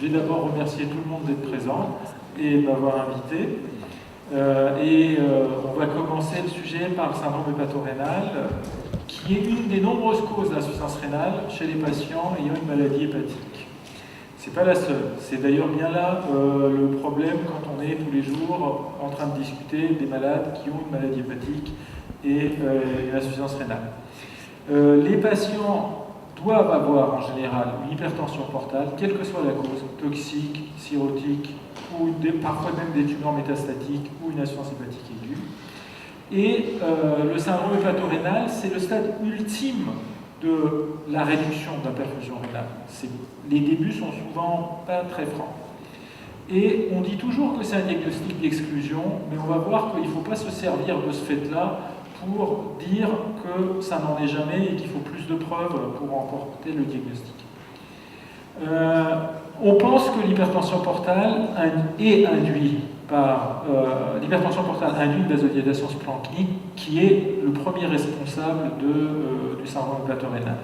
Je vais d'abord remercier tout le monde d'être présent et de m'avoir invité. On va commencer le sujet par le syndrome hépatorénal, qui est une des nombreuses causes d'insuffisance rénale chez les patients ayant une maladie hépatique. C'est pas la seule. C'est d'ailleurs bien là le problème quand on est tous les jours en train de discuter des malades qui ont une maladie hépatique et une insuffisance rénale. Les patients doivent avoir en général une hypertension portale, quelle que soit la cause, toxique, cirrhotique, ou parfois même des tumeurs métastatiques ou une insuffisance hépatique aiguë. Et le syndrome hépatorénal, c'est le stade ultime de la réduction de la perfusion rénale. Les débuts sont souvent pas très francs. Et on dit toujours que c'est un diagnostic d'exclusion, mais on va voir qu'il ne faut pas se servir de ce fait-là pour dire que ça n'en est jamais et qu'il faut plus de preuves pour emporter le diagnostic. On pense que l'hypertension portale est induite par l'hypertension portale induit une vasodilatation splanchnique qui est le premier responsable du syndrome hépatorénal.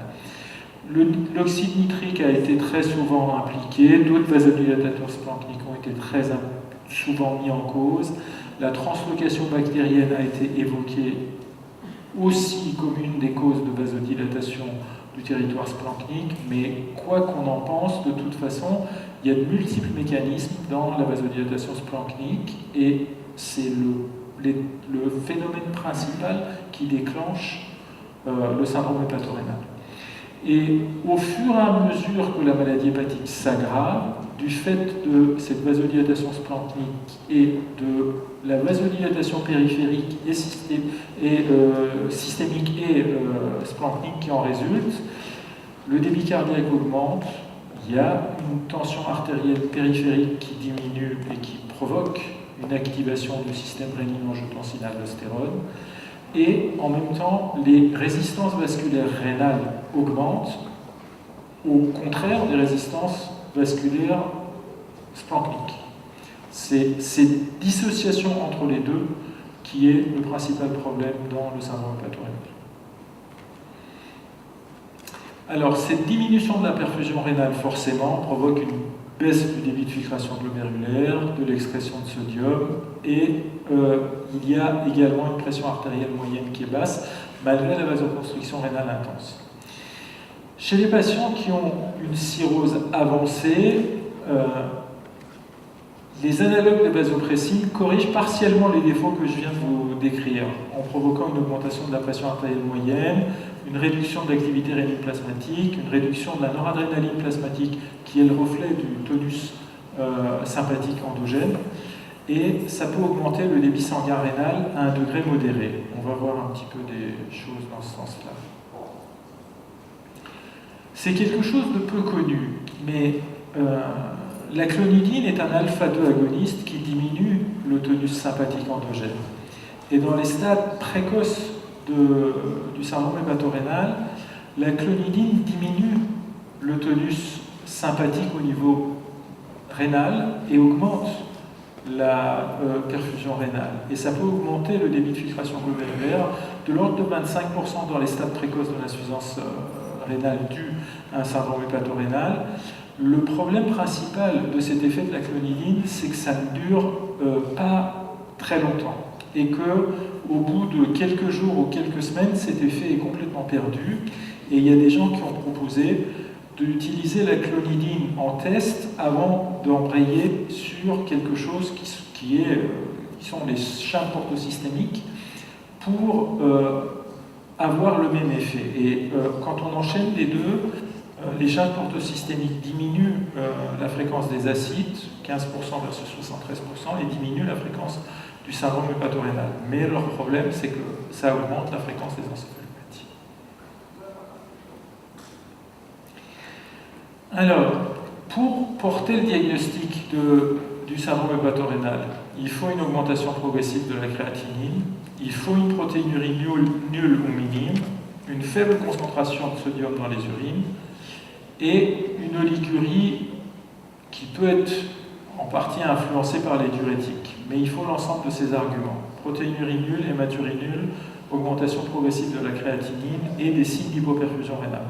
L'oxyde nitrique a été très souvent impliqué, d'autres vasodilatateurs splanchniques ont été très souvent mis en cause. La translocation bactérienne a été évoquée aussi comme une des causes de vasodilatation du territoire splanchnique, mais quoi qu'on en pense, de toute façon, il y a de multiples mécanismes dans la vasodilatation splanchnique et c'est le phénomène principal qui déclenche le syndrome hépatorénal. Et au fur et à mesure que la maladie hépatique s'aggrave, du fait de cette vasodilatation splanchnique et de la vasodilatation périphérique et systémique et splanchnique qui en résulte, le débit cardiaque augmente, il y a une tension artérielle périphérique qui diminue et qui provoque une activation du système rénine-angiotensin-aldostérone, et en même temps, les résistances vasculaires rénales augmentent, au contraire des résistances vasculaires splanchniques. C'est cette dissociation entre les deux qui est le principal problème dans le syndrome hépatorénal. Alors, cette diminution de la perfusion rénale, forcément, provoque une baisse du débit de filtration glomérulaire, de l'excrétion de sodium, et il y a également une pression artérielle moyenne qui est basse, malgré la vasoconstriction rénale intense. Chez les patients qui ont une cirrhose avancée, les analogues de vasopressine corrigent partiellement les défauts que je viens de vous décrire, en provoquant une augmentation de la pression artérielle moyenne, une réduction de l'activité rénine plasmatique, une réduction de la noradrénaline plasmatique, qui est le reflet du tonus sympathique endogène, et ça peut augmenter le débit sanguin rénal à un degré modéré. On va voir un petit peu des choses dans ce sens-là. C'est quelque chose de peu connu, mais la clonidine est un alpha-2 agoniste qui diminue le tonus sympathique endogène. Et dans les stades précoces du syndrome hépatorénal, la clonidine diminue le tonus sympathique au niveau rénal et augmente la perfusion rénale. Et ça peut augmenter le débit de filtration glomérulaire de l'ordre de 25% dans les stades précoces de l'insuffisance rénale due à un syndrome hépatorénal. Le problème principal de cet effet de la clonidine, c'est que ça ne dure pas très longtemps et qu'au bout de quelques jours ou quelques semaines, cet effet est complètement perdu. Et il y a des gens qui ont proposé d'utiliser la clonidine en test avant d'embrayer sur quelque chose qui sont les shunts portosystémiques pour avoir le même effet. Et quand on enchaîne les deux, les shunts portosystémiques diminuent la fréquence des acides, 15% versus 73%, et diminuent la fréquence du syndrome hépatorénal. Mais leur problème, c'est que ça augmente la fréquence des encéphalopathies. Alors, pour porter le diagnostic du syndrome hépatorénal, il faut une augmentation progressive de la créatinine, il faut une protéinurie nulle ou minime, une faible concentration de sodium dans les urines, et une oligurie qui peut être en partie influencée par les diurétiques. Mais il faut l'ensemble de ces arguments. Protéinurie nulle, hématurie nulle, augmentation progressive de la créatinine et des signes d'hypoperfusion rénale.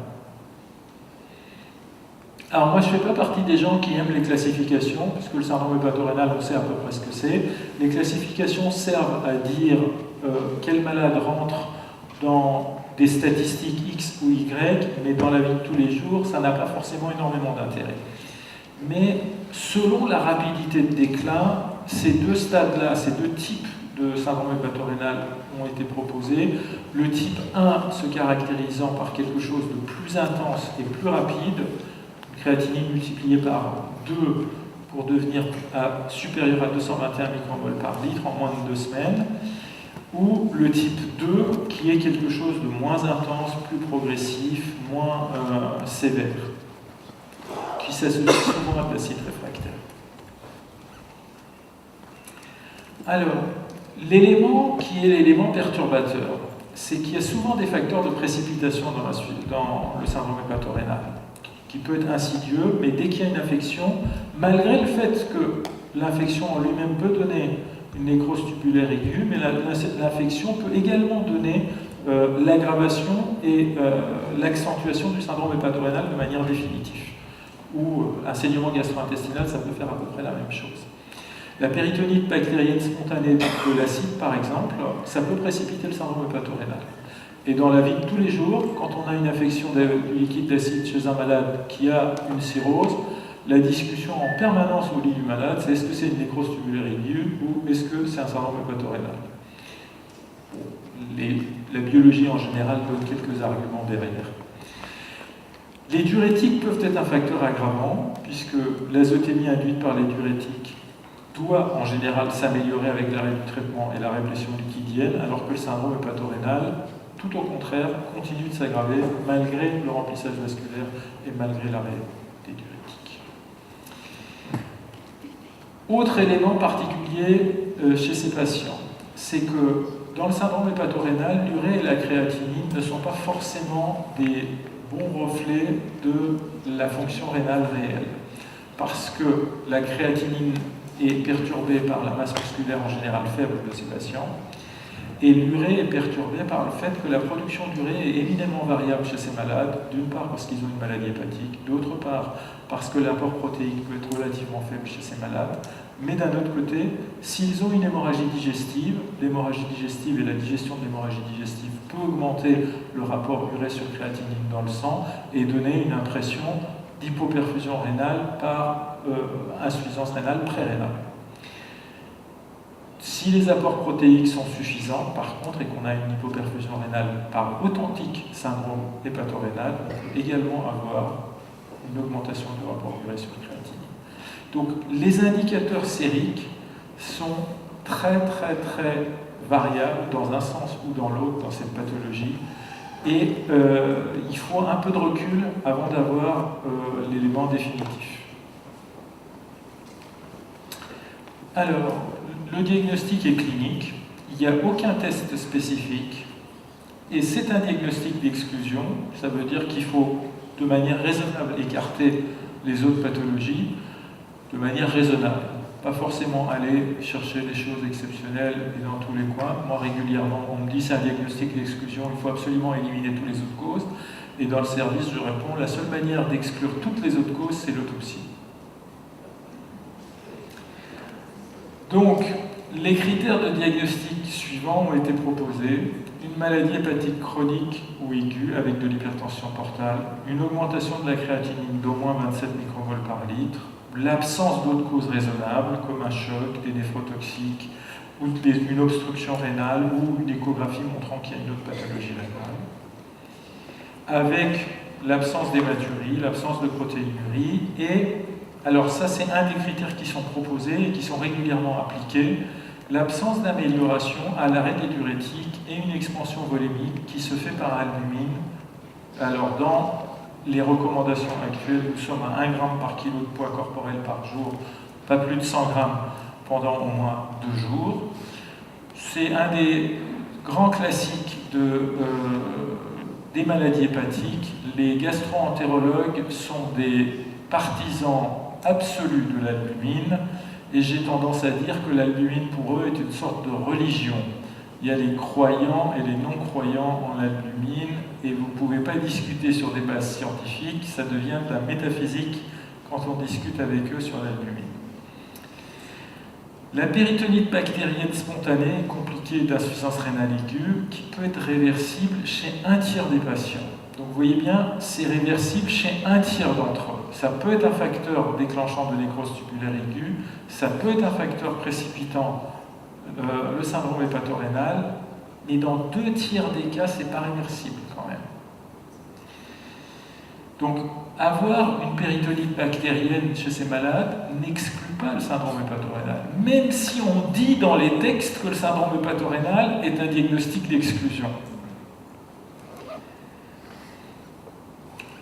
Alors moi je ne fais pas partie des gens qui aiment les classifications, puisque le syndrome hépatorénal, on sait à peu près ce que c'est. Les classifications servent à dire quel malade rentre dans des statistiques X ou Y, mais dans la vie de tous les jours, ça n'a pas forcément énormément d'intérêt. Mais selon la rapidité de déclin, ces deux stades-là, ces deux types de syndrome hépatorénal ont été proposés. Le type 1 se caractérisant par quelque chose de plus intense et plus rapide, créatinine multipliée par 2 pour devenir supérieur à 221 micromoles par litre en moins de 2 semaines, ou le type 2 qui est quelque chose de moins intense, plus progressif, moins sévère, qui s'associe souvent à de l'acide réfractaire. Alors, l'élément qui est l'élément perturbateur, c'est qu'il y a souvent des facteurs de précipitation dans le syndrome hépatorénal, qui peut être insidieux, mais dès qu'il y a une infection, malgré le fait que l'infection en lui-même peut donner une nécrose tubulaire aiguë, mais l'infection peut également donner l'aggravation et l'accentuation du syndrome hépatorénal de manière définitive. Ou un saignement gastro-intestinal, ça peut faire à peu près la même chose. La péritonite bactérienne spontanée de l'acide, par exemple, ça peut précipiter le syndrome hépatorénal. Et dans la vie de tous les jours, quand on a une infection du liquide d'acide chez un malade qui a une cirrhose, la discussion en permanence au lit du malade, c'est est-ce que c'est une nécrose tubulaire aiguë ou est-ce que c'est un syndrome hépatorénal. La biologie en général donne quelques arguments derrière. Les diurétiques peuvent être un facteur aggravant, puisque l'azotémie induite par les diurétiques doit en général s'améliorer avec l'arrêt du traitement et la répression liquidienne, alors que le syndrome hépatorénal, tout au contraire, continue de s'aggraver malgré le remplissage vasculaire et malgré l'arrêt des diurétiques. Autre élément particulier chez ces patients, c'est que dans le syndrome hépatorénal, l'urée et la créatinine ne sont pas forcément des bons reflets de la fonction rénale réelle, parce que la créatinine est perturbée par la masse musculaire en général faible de ces patients, et l'urée est perturbée par le fait que la production d'urée est éminemment variable chez ces malades, d'une part parce qu'ils ont une maladie hépatique, d'autre part parce que l'apport protéique peut être relativement faible chez ces malades, mais d'un autre côté, s'ils ont une hémorragie digestive, l'hémorragie digestive et la digestion de l'hémorragie digestive peut augmenter le rapport urée sur créatinine dans le sang et donner une impression d'hypoperfusion rénale par insuffisance rénale pré-rénale. Si les apports protéiques sont suffisants, par contre, et qu'on a une hypoperfusion rénale par authentique syndrome hépatorénal, on peut également avoir une augmentation du rapport urée sur créatinine. Donc, les indicateurs sériques sont très variables dans un sens ou dans l'autre dans cette pathologie. Et il faut un peu de recul avant d'avoir l'élément définitif. Alors, le diagnostic est clinique, il n'y a aucun test spécifique, et c'est un diagnostic d'exclusion, ça veut dire qu'il faut de manière raisonnable écarter les autres pathologies, de manière raisonnable. Pas forcément aller chercher des choses exceptionnelles et dans tous les coins. Moi, régulièrement, on me dit c'est un diagnostic d'exclusion, il faut absolument éliminer toutes les autres causes. Et dans le service, je réponds, la seule manière d'exclure toutes les autres causes, c'est l'autopsie. Donc, les critères de diagnostic suivants ont été proposés. Une maladie hépatique chronique ou aiguë avec de l'hypertension portale, une augmentation de la créatinine d'au moins 27 micromoles par litre, l'absence d'autres causes raisonnables, comme un choc, des néphrotoxiques, ou une obstruction rénale, ou une échographie montrant qu'il y a une autre pathologie rénale, avec l'absence d'hématurie, l'absence de protéinurie, et alors ça c'est un des critères qui sont proposés et qui sont régulièrement appliqués, l'absence d'amélioration à l'arrêt des diurétiques et une expansion volémique qui se fait par albumine. Alors dans les recommandations actuelles, nous sommes à 1 g par kilo de poids corporel par jour, pas plus de 100 g pendant au moins 2 jours. C'est un des grands classiques des maladies hépatiques. Les gastro-entérologues sont des partisans absolus de l'albumine, et j'ai tendance à dire que l'albumine pour eux est une sorte de religion. il y a les croyants et les non-croyants en l'albumine, et vous ne pouvez pas discuter sur des bases scientifiques, ça devient de la métaphysique quand on discute avec eux sur l'albumine. La péritonite bactérienne spontanée, compliquée d'insuffisance rénale aiguë, qui peut être réversible chez un tiers des patients. Donc vous voyez bien, c'est réversible chez un tiers d'entre eux. Ça peut être un facteur déclenchant de nécrose tubulaire aiguë, ça peut être un facteur précipitant le syndrome hépatorénal, mais dans 2 tiers des cas, c'est pas réversible quand même. Donc, avoir une péritonite bactérienne chez ces malades n'exclut pas le syndrome hépatorénal, même si on dit dans les textes que le syndrome hépatorénal est un diagnostic d'exclusion.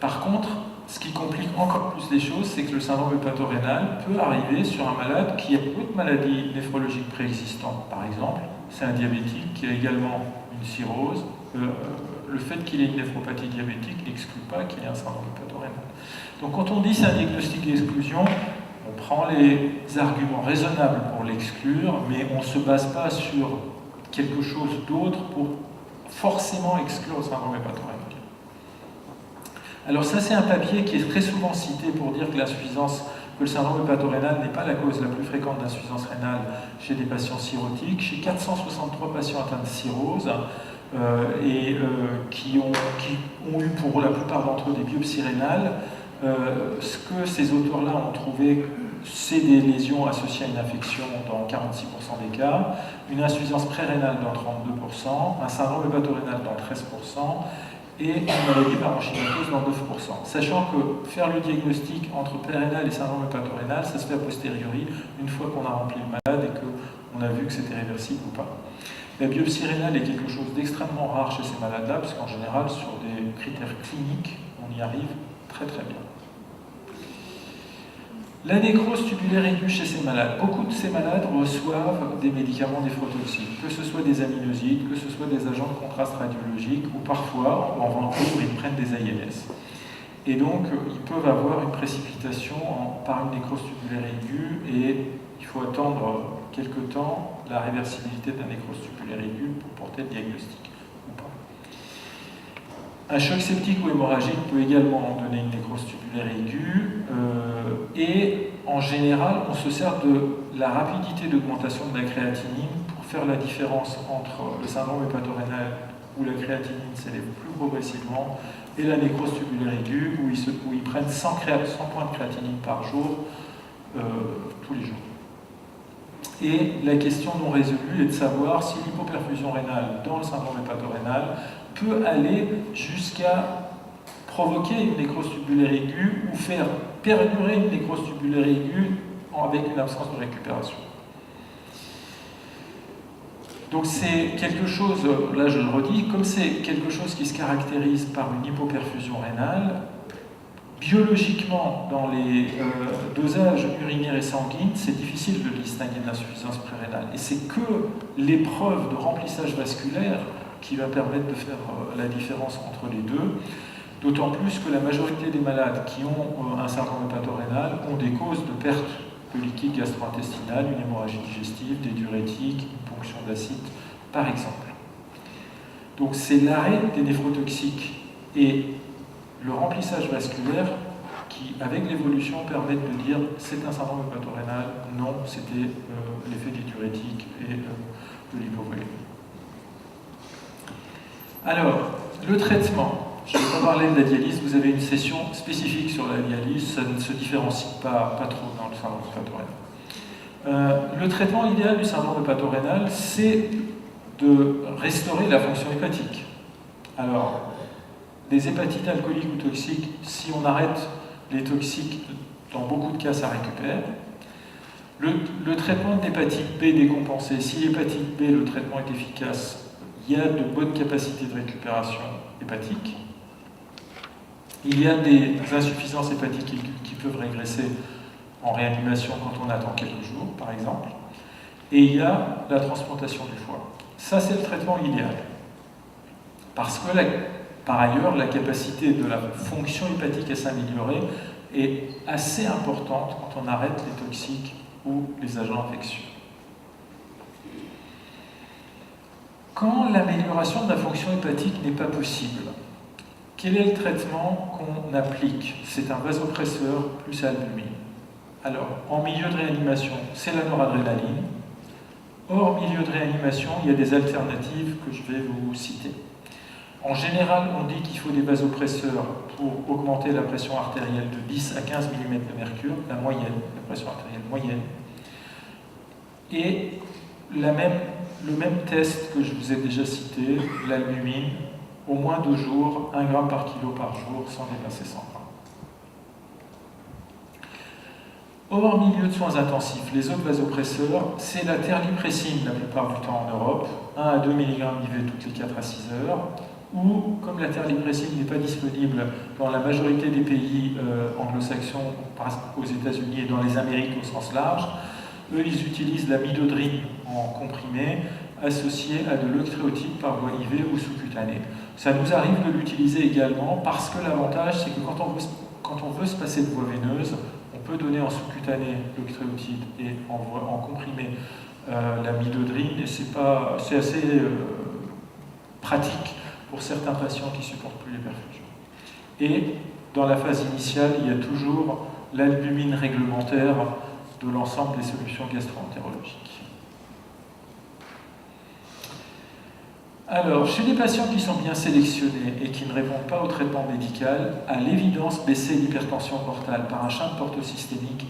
Par contre, ce qui complique encore plus les choses, c'est que le syndrome hépatorénal peut arriver sur un malade qui a d'autres maladies néphrologiques préexistantes. Par exemple, c'est un diabétique qui a également une cirrhose. Le fait qu'il ait une néphropathie diabétique n'exclut pas qu'il ait un syndrome hépatorénal. Donc quand on dit c'est un diagnostic d'exclusion, on prend les arguments raisonnables pour l'exclure, mais on ne se base pas sur quelque chose d'autre pour forcément exclure le syndrome hépatorénal. Alors ça, c'est un papier qui est très souvent cité pour dire que le syndrome hépatorénal n'est pas la cause la plus fréquente d'insuffisance rénale chez des patients cirrhotiques. Chez 463 patients atteints de cirrhose, qui ont eu pour la plupart d'entre eux des biopsies rénales, ce que ces auteurs-là ont trouvé, c'est des lésions associées à une infection dans 46% des cas, une insuffisance prérénale dans 32%, un syndrome hépatorénal dans 13%, et une maladie parenchymatose dans 9%. Sachant que faire le diagnostic entre prérénal et syndrome hépatorénal, ça se fait a posteriori, une fois qu'on a rempli le malade et qu'on a vu que c'était réversible ou pas. La biopsie rénale est quelque chose d'extrêmement rare chez ces malades-là, parce qu'en général, sur des critères cliniques, on y arrive très très bien. La nécrose tubulaire aiguë chez ces malades. Beaucoup de ces malades reçoivent des médicaments néphrotoxiques, que ce soit des aminosides, que ce soit des agents de contraste radiologique, ou parfois, en Vancouver, ils prennent des AINS. Et donc, ils peuvent avoir une précipitation par une nécrose tubulaire aiguë, et il faut attendre quelque temps la réversibilité de la nécrose tubulaire aiguë pour porter le diagnostic, ou pas. Un choc septique ou hémorragique peut également donner une nécrose tubulaire aiguë, et en général, on se sert de la rapidité d'augmentation de la créatinine pour faire la différence entre le syndrome hépatorénal où la créatinine s'élève plus progressivement et la nécrose tubulaire aiguë où ils prennent 100 points de créatinine par jour tous les jours. Et la question non résolue est de savoir si l'hypoperfusion rénale dans le syndrome hépatorénal peut aller jusqu'à provoquer une nécrose tubulaire aiguë ou faire perdurer une nécrose tubulaire aiguë avec une absence de récupération. Donc c'est quelque chose, là je le redis, comme c'est quelque chose qui se caractérise par une hypoperfusion rénale, biologiquement, dans les dosages urinaires et sanguines, c'est difficile de distinguer de l'insuffisance prérénale. Et c'est que l'épreuve de remplissage vasculaire qui va permettre de faire la différence entre les deux, d'autant plus que la majorité des malades qui ont un syndrome hépatorénal ont des causes de perte de liquide gastro-intestinal, une hémorragie digestive, des diurétiques, une ponction d'acide, par exemple. Donc c'est l'arrêt des néphrotoxiques et le remplissage vasculaire qui, avec l'évolution, permettent de dire c'est un syndrome hépatorénal, non, c'était l'effet des diurétiques et de l'hypovolémie. Alors, le traitement. Je ne vais pas parler de la dialyse, vous avez une session spécifique sur la dialyse, ça ne se différencie pas trop dans le syndrome hépatorénal. Le traitement idéal du syndrome hépatorénal, c'est de restaurer la fonction hépatique. Alors, des hépatites alcooliques ou toxiques, si on arrête les toxiques, dans beaucoup de cas, ça récupère. Le traitement de l'hépatite B décompensée, si l'hépatite B, le traitement est efficace, il y a de bonnes capacités de récupération hépatique. Il y a des insuffisances hépatiques qui peuvent régresser en réanimation quand on attend quelques jours, par exemple. Et il y a la transplantation du foie. Ça, c'est le traitement idéal. Parce que, par ailleurs, la capacité de la fonction hépatique à s'améliorer est assez importante quand on arrête les toxiques ou les agents infectieux. Quand l'amélioration de la fonction hépatique n'est pas possible, quel est le traitement qu'on applique? C'est un vasopresseur plus albumine. Alors, en milieu de réanimation, c'est la noradrénaline. Hors milieu de réanimation, il y a des alternatives que je vais vous citer. En général, on dit qu'il faut des vasopresseurs pour augmenter la pression artérielle de 10 à 15 mm de mercure, la moyenne, la pression artérielle moyenne. Et le même test que je vous ai déjà cité, l'albumine, au moins 2 jours, 1 g par kilo par jour, sans dépasser 100 g. Hors milieu de soins intensifs, les autres vasopresseurs, c'est la terlipressine la plupart du temps en Europe, 1 à 2 mg IV toutes les 4 à 6 heures, ou comme la terlipressine n'est pas disponible dans la majorité des pays anglo-saxons, aux États-Unis et dans les Amériques au sens large, eux ils utilisent la midodrine en comprimé associée à de l'octréotide par voie IV ou sous-cutanée. Ça nous arrive de l'utiliser également parce que l'avantage c'est que quand on veut se passer de voie veineuse, on peut donner en sous-cutané l'octréotide et en comprimé la midodrine, et c'est assez pratique pour certains patients qui ne supportent plus les perfusions. Et dans la phase initiale, il y a toujours l'albumine réglementaire de l'ensemble des solutions gastro-entérologiques. Alors, chez les patients qui sont bien sélectionnés et qui ne répondent pas au traitement médical, à l'évidence, baisser l'hypertension portale par un shunt portosystémique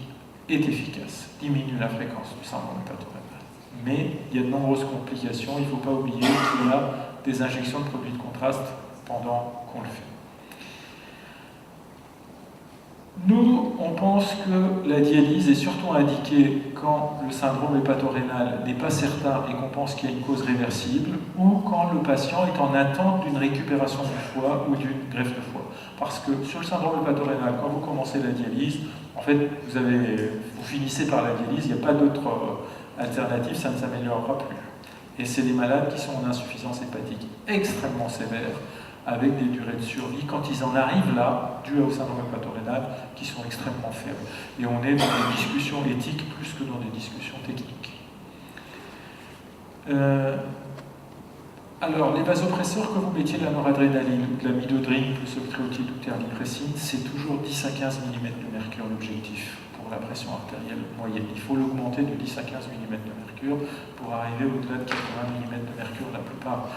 est efficace, diminue la fréquence du syndrome hépatorénal. Mais il y a de nombreuses complications, il ne faut pas oublier qu'il y a des injections de produits de contraste pendant qu'on le fait. Nous, on pense que la dialyse est surtout indiquée quand le syndrome hépatorénal n'est pas certain et qu'on pense qu'il y a une cause réversible, ou quand le patient est en attente d'une récupération du foie ou d'une greffe de foie. Parce que sur le syndrome hépatorénal, quand vous commencez la dialyse, en fait, vous finissez par la dialyse, il n'y a pas d'autre alternative, ça ne s'améliorera plus. Et c'est des malades qui sont en insuffisance hépatique extrêmement sévère, avec des durées de survie, quand ils en arrivent là, dues au syndrome hépatorénal, qui sont extrêmement faibles. Et on est dans des discussions éthiques plus que dans des discussions techniques. Alors, les vasopresseurs, que vous mettiez de la noradrénaline, de la midodrine, plus octréotide ou terlipressine, c'est toujours 10 à 15 mm de mercure l'objectif pour la pression artérielle moyenne. Il faut l'augmenter de 10 à 15 mm de mercure pour arriver au-delà de 80 mm de mercure la plupart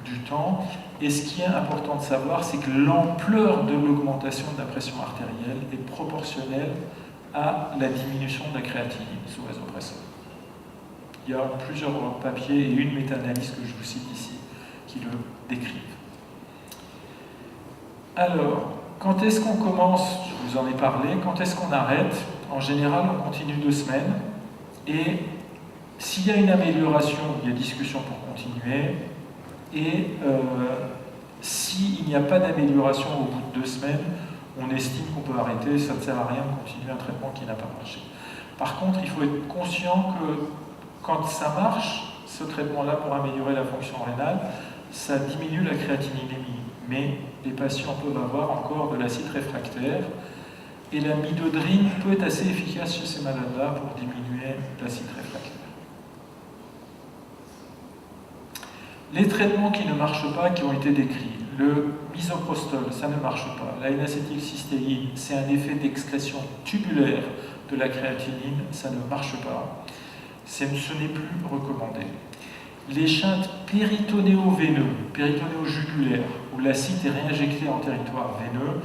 du temps. Et ce qui est important de savoir, c'est que l'ampleur de l'augmentation de la pression artérielle est proportionnelle à la diminution de la créatinine sous vasopresseur. Il y a plusieurs papiers et une méta-analyse que je vous cite ici qui le décrivent. Alors, quand est-ce qu'on commence? Je vous en ai parlé. Quand est-ce qu'on arrête? En général, on continue 2 semaines. Et s'il y a une amélioration, il y a discussion pour continuer. Et s'il n'y a pas d'amélioration au bout de 2 semaines, on estime qu'on peut arrêter, ça ne sert à rien de continuer un traitement qui n'a pas marché. Par contre, il faut être conscient que quand ça marche, ce traitement-là pour améliorer la fonction rénale, ça diminue la créatininémie. Mais les patients peuvent avoir encore de l'acide réfractaire, et la midodrine peut être assez efficace chez ces malades-là pour diminuer l'acide réfractaire. Les traitements qui ne marchent pas, qui ont été décrits, le misoprostol, ça ne marche pas. La N-acétylcystéine, c'est un effet d'excrétion tubulaire de la créatinine, ça ne marche pas. Ce n'est plus recommandé. Les shunts péritonéo-veineux, péritonéo-jugulaires, où l'acide est réinjecté en territoire veineux,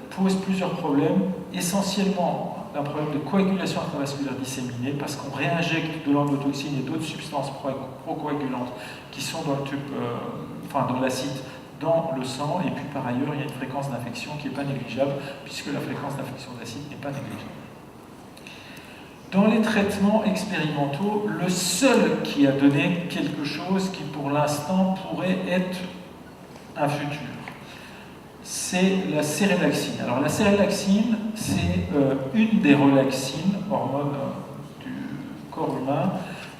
posent plusieurs problèmes, essentiellement un problème de coagulation intravasculaire disséminée, parce qu'on réinjecte de l'endotoxine et d'autres substances procoagulantes qui sont dans le tube, dans l'acide, dans le sang, et puis par ailleurs, il y a une fréquence d'infection qui n'est pas négligeable, puisque la fréquence d'infection d'acide n'est pas négligeable. Dans les traitements expérimentaux, le seul qui a donné quelque chose qui, pour l'instant, pourrait être un futur, c'est la sérélaxine. Alors la sérélaxine, c'est une des relaxines, hormones du corps humain,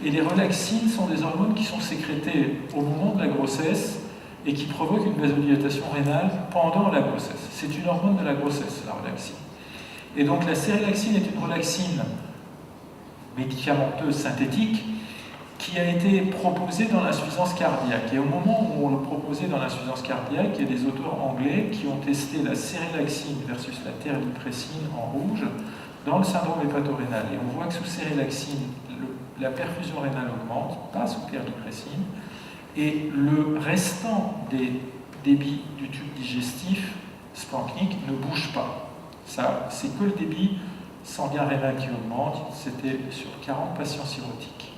et les relaxines sont des hormones qui sont sécrétées au moment de la grossesse et qui provoquent une vasodilatation rénale pendant la grossesse. C'est une hormone de la grossesse, la relaxine. Et donc la sérélaxine est une relaxine médicamenteuse synthétique qui a été proposé dans l'insuffisance cardiaque. Et au moment où on le proposait dans l'insuffisance cardiaque, il y a des auteurs anglais qui ont testé la cérélaxine versus la terlipressine en rouge dans le syndrome hépatorénal. Et on voit que sous cérélaxine, la perfusion rénale augmente, pas sous terlipressine, et le restant des débits du tube digestif splanchnique ne bouge pas. Ça, c'est que le débit sanguin rénal qui augmente. C'était sur 40 patients cirrhotiques.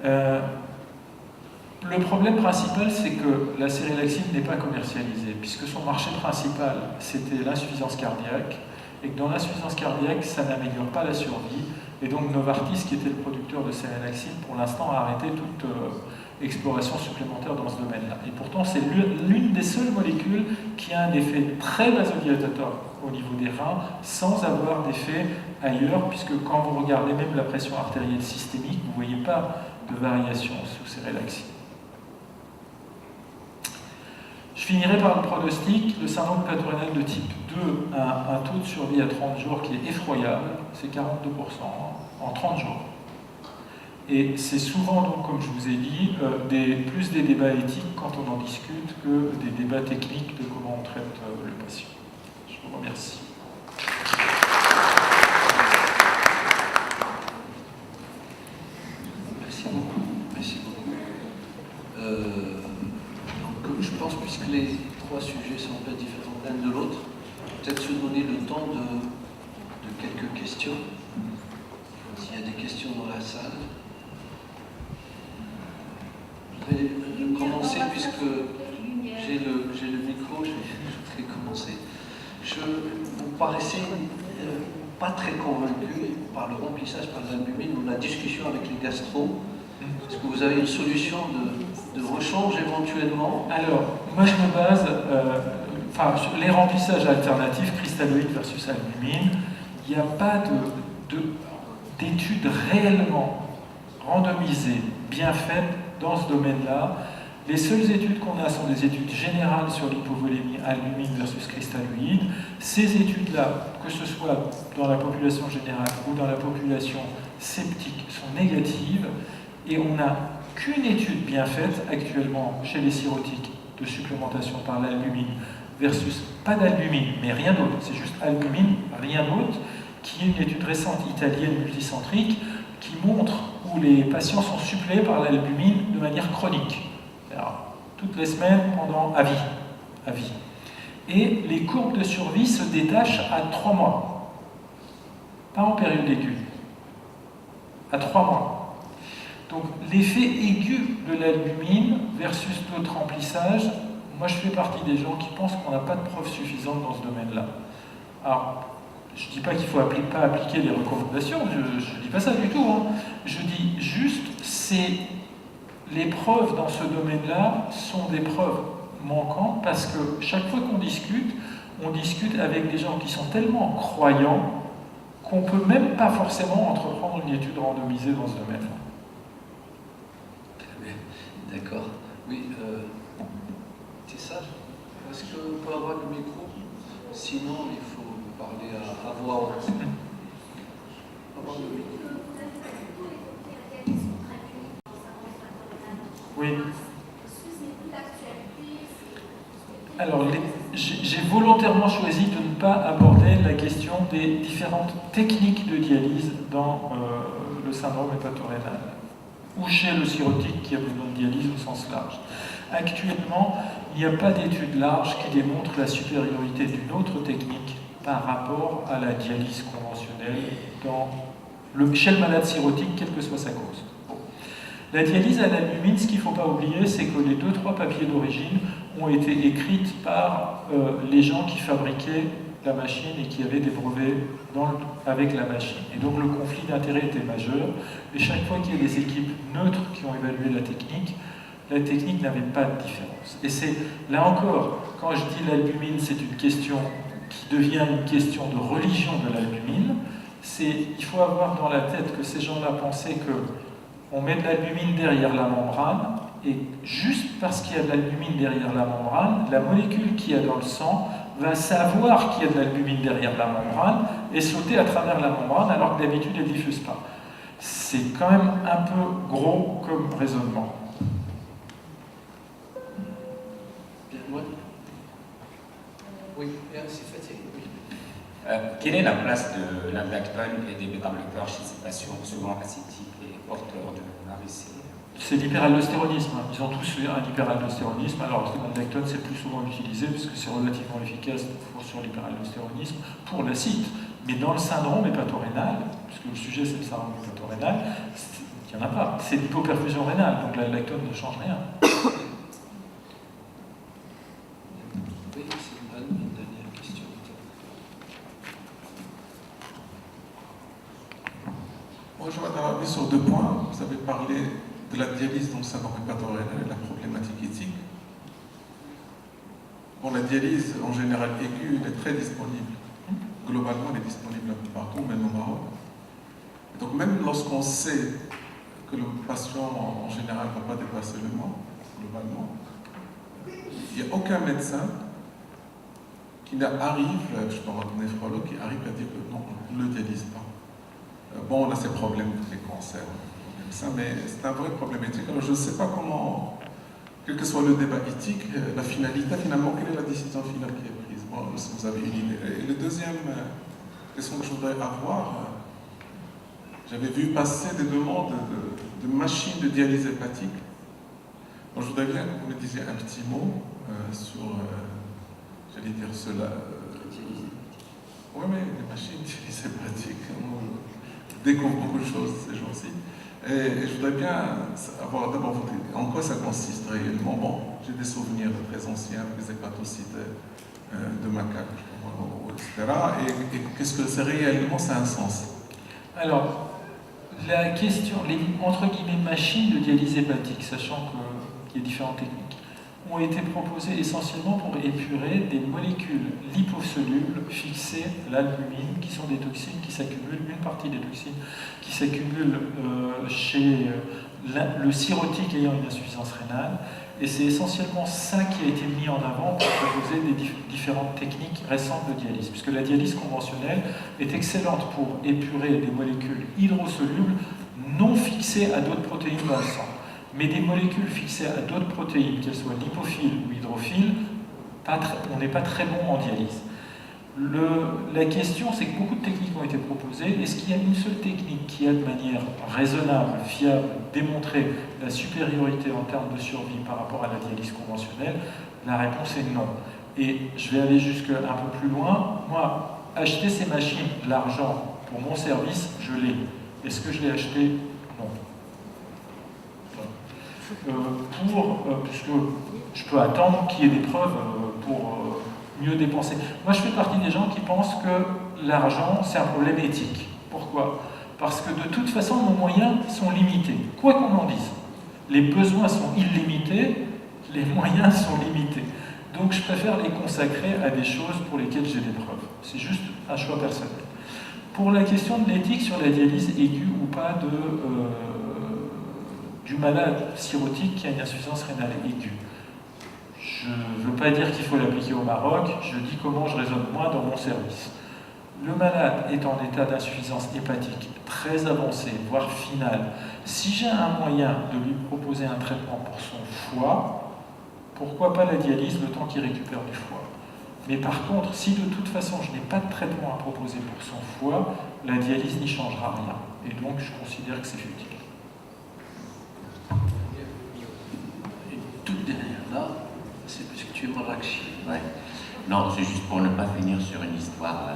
Le problème principal, c'est que la cérélaxine n'est pas commercialisée, puisque son marché principal, c'était l'insuffisance cardiaque, et que dans l'insuffisance cardiaque, ça n'améliore pas la survie, et donc Novartis, qui était le producteur de cérélaxine, pour l'instant a arrêté toute exploration supplémentaire dans ce domaine-là. Et pourtant, c'est l'une des seules molécules qui a un effet très vasodilatateur au niveau des reins, sans avoir d'effet ailleurs, puisque quand vous regardez même la pression artérielle systémique, vous ne voyez pas de variation sous cérélaxine. Je finirai par le pronostic. Le syndrome hépatorénal de type 2 a un taux de survie à 30 jours qui est effroyable, c'est 42% en 30 jours. Et c'est souvent, donc, comme je vous ai dit, plus des débats éthiques quand on en discute que des débats techniques de comment on traite le patient. Je vous remercie. Merci beaucoup. Merci beaucoup. Donc, je pense, puisque les trois sujets sont un peu différents l'un de l'autre, peut-être se donner le temps de quelques questions. S'il y a des questions dans la salle. Je vais commencer puisque j'ai le micro, je vais commencer. Vous paraissez pas très convaincu par le remplissage par l'albumine ou la discussion avec les gastros. Est-ce que vous avez une solution de rechange éventuellement? Alors, moi je me base, sur les remplissages alternatifs, cristalloïdes versus albumine, il n'y a pas d'études réellement randomisées, bien faites dans ce domaine-là. Les seules études qu'on a sont des études générales sur l'hypovolémie albumine versus cristalloïde. Ces études-là, que ce soit dans la population générale ou dans la population septique, sont négatives et on n'a qu'une étude bien faite actuellement chez les cirrhotiques de supplémentation par l'albumine versus pas d'albumine, mais rien d'autre, c'est juste albumine, rien d'autre, qui est une étude récente italienne multicentrique qui montre où les patients sont suppléés par l'albumine de manière chronique. Alors, toutes les semaines, pendant à vie. Et les courbes de survie se détachent à 3 mois. Pas en période aiguë. À 3 mois. Donc, l'effet aigu de l'albumine versus d'autres remplissages, moi je fais partie des gens qui pensent qu'on n'a pas de preuves suffisantes dans ce domaine-là. Alors, je ne dis pas qu'il ne faut pas appliquer les recommandations, je ne dis pas ça du tout. Hein. Je dis juste, les preuves dans ce domaine-là sont des preuves manquantes parce que chaque fois qu'on discute, on discute avec des gens qui sont tellement croyants qu'on ne peut même pas forcément entreprendre une étude randomisée dans ce domaine-là. D'accord. Oui, c'est ça. Est-ce qu'on peut avoir le micro? Sinon, il faut parler à voix haute. Avoir le micro. Oui. Alors, j'ai volontairement choisi de ne pas aborder la question des différentes techniques de dialyse dans le syndrome hépatorénal ou chez le cirrhotique qui a besoin de dialyse au sens large. Actuellement, il n'y a pas d'études larges qui démontrent la supériorité d'une autre technique par rapport à la dialyse conventionnelle chez le malade cirrhotique, quelle que soit sa cause. Bon. La dialyse à l'albumine, ce qu'il ne faut pas oublier, c'est que les 2-3 papiers d'origine ont été écrits par les gens qui fabriquaient la machine et qui avaient des brevets avec la machine. Et donc le conflit d'intérêts était majeur. Et chaque fois qu'il y a des équipes neutres qui ont évalué la technique n'avait pas de différence. Et c'est, là encore, quand je dis l'albumine, c'est une question qui devient une question de religion de l'albumine, il faut avoir dans la tête que ces gens-là pensaient qu'on met de l'albumine derrière la membrane, et juste parce qu'il y a de l'albumine derrière la membrane, la molécule qu'il y a dans le sang va savoir qu'il y a de l'albumine derrière la membrane et sauter à travers la membrane alors que d'habitude elle ne diffuse pas. C'est quand même un peu gros comme raisonnement. Oui, c'est fatigué. Quelle est la place de l'aldactone et des bêta-bloqueurs chez ces patients souvent ascétiques et porteurs de AVC? C'est l'hyperaldostéronisme. Ils ont tous un hyperaldostéronisme. Alors, l'aldactone, c'est plus souvent utilisé puisque c'est relativement efficace sur l'hyperaldostéronisme pour l'acide. Mais dans le syndrome hépatorénal, puisque le sujet c'est le syndrome hépatorénal, il n'y en a pas. C'est l'hypoperfusion rénale, donc l'aldactone ne change rien. Oui, c'est une dernière question. Moi, je voudrais avoir sur 2 points. Vous avez parlé de la dialyse dans le syndrome hépatorénal et de la problématique éthique. Bon, la dialyse, en général aiguë, elle est très disponible. Globalement, elle est disponible un peu partout, même au Maroc. Donc, même lorsqu'on sait que le patient, en général, ne va pas dépasser le mois, globalement, il n'y a aucun médecin qui arrive, je peux avoir un néphrologue, qui arrive à dire que non, on ne le dialyse pas. Bon, on a ces problèmes avec les cancers, ça, mais c'est un vrai problème éthique. Alors, je ne sais pas comment, quel que soit le débat éthique, la finalité, finalement, quelle est la décision finale qui est prise? Bon, si vous avez une idée. Et le deuxième question que je voudrais avoir, j'avais vu passer des demandes de machines de dialyse hépatique. Bon, je voudrais bien que vous me disiez un petit mot sur, j'allais dire cela. Oui, mais les machines de dialyse hépatique, on découvre beaucoup de choses ces jours-ci. Et je voudrais bien avoir d'abord en quoi ça consiste réellement. Bon, j'ai des souvenirs très anciens, des hépatocytes de macaques, etc. Et qu'est-ce que c'est réellement, ça a un sens? Alors, la question, les entre guillemets machines de dialyse hépatique, sachant qu'il y a différentes techniques, ont été proposées essentiellement pour épurer des molécules liposolubles fixées à l'albumine, qui sont des toxines qui s'accumulent, une partie des toxines qui s'accumulent chez le cirrhotique ayant une insuffisance rénale. Et c'est essentiellement ça qui a été mis en avant pour proposer des différentes techniques récentes de dialyse, puisque la dialyse conventionnelle est excellente pour épurer des molécules hydrosolubles non fixées à d'autres protéines dans le sang. Mais des molécules fixées à d'autres protéines, qu'elles soient lipophiles ou hydrophiles, on n'est pas très bon en dialyse. La question, c'est que beaucoup de techniques ont été proposées. Est-ce qu'il y a une seule technique qui a de manière raisonnable, fiable, démontré la supériorité en termes de survie par rapport à la dialyse conventionnelle? La réponse est non. Et je vais aller jusqu'à un peu plus loin. Moi, acheter ces machines, de l'argent pour mon service, je l'ai. Est-ce que je l'ai acheté? Non. Puisque je peux attendre qu'il y ait des preuves pour mieux dépenser. Moi, je fais partie des gens qui pensent que l'argent, c'est un problème éthique. Pourquoi? Parce que de toute façon, nos moyens sont limités. Quoi qu'on en dise, les besoins sont illimités, les moyens sont limités. Donc, je préfère les consacrer à des choses pour lesquelles j'ai des preuves. C'est juste un choix personnel. Pour la question de l'éthique sur la dialyse aiguë ou pas du malade cirrhotique qui a une insuffisance rénale aiguë. Je ne veux pas dire qu'il faut l'appliquer au Maroc, je dis comment je raisonne moi dans mon service. Le malade est en état d'insuffisance hépatique très avancé, voire finale. Si j'ai un moyen de lui proposer un traitement pour son foie, pourquoi pas la dialyse le temps qu'il récupère du foie? Mais par contre, si de toute façon je n'ai pas de traitement à proposer pour son foie, la dialyse n'y changera rien. Et donc je considère que c'est futile. Toute dernière là, c'est parce que tu es marrakchi. Ouais. Non, c'est juste pour ne pas finir sur une histoire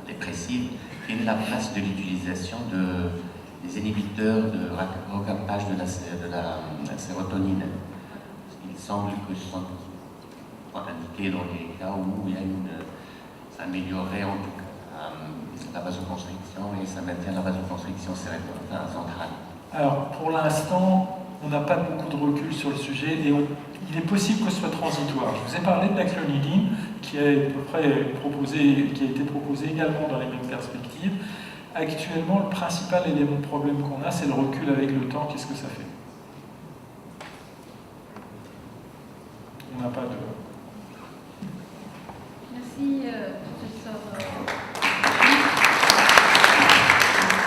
dépressive. Quelle est la place de l'utilisation des inhibiteurs de recampage de la sérotonine? Il semble que ce sont indiqués dans les cas où il y a ça améliorerait en tout cas la vasoconstriction et ça maintient la vasoconstriction centrale. Alors, pour l'instant, on n'a pas beaucoup de recul sur le sujet et il est possible que ce soit transitoire. Je vous ai parlé de la clonidine qui a été proposée également dans les mêmes perspectives. Actuellement, le principal élément de problème qu'on a, c'est le recul avec le temps. Qu'est-ce que ça fait? On n'a pas de... Merci, professeur.